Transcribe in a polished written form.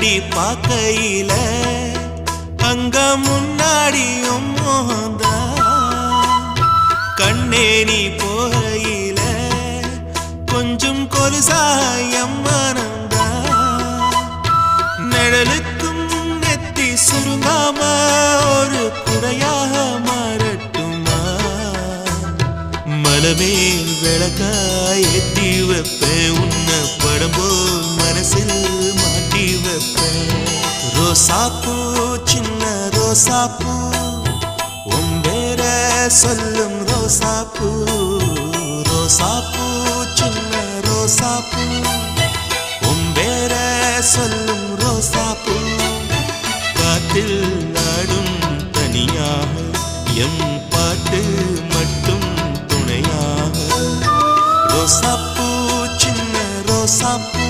பின்னாடி பார்க்கையில அங்க முன்னாடியும் மோகந்தா கண்ணே நீ போகையில கொஞ்சம் கொலுசாயம் மனந்தா நிழலுக்கும் நெத்தி சுருங்காம ஒரு குறையாக மாறட்டுமா மலமேல் விளக்காய் ஏத்தி வைப்பேன் உன்னை படம் போல் மனசில் மாட்டி வைப்பேன் ரோசாப்பூ சின்ன ரோசாப்பூ உம்பேர சொல்லும் ரோசாப்பூ ரோசாப்பூ சின்ன ரோசாப்பூ உம்பேர சொல்லும் ரோசாப்பூ காத்தில் நாடும் தனியாக எம் பாட்டு மட்டும் துணையாக ரோசாப்பூ சின்ன ரோசாப்பூ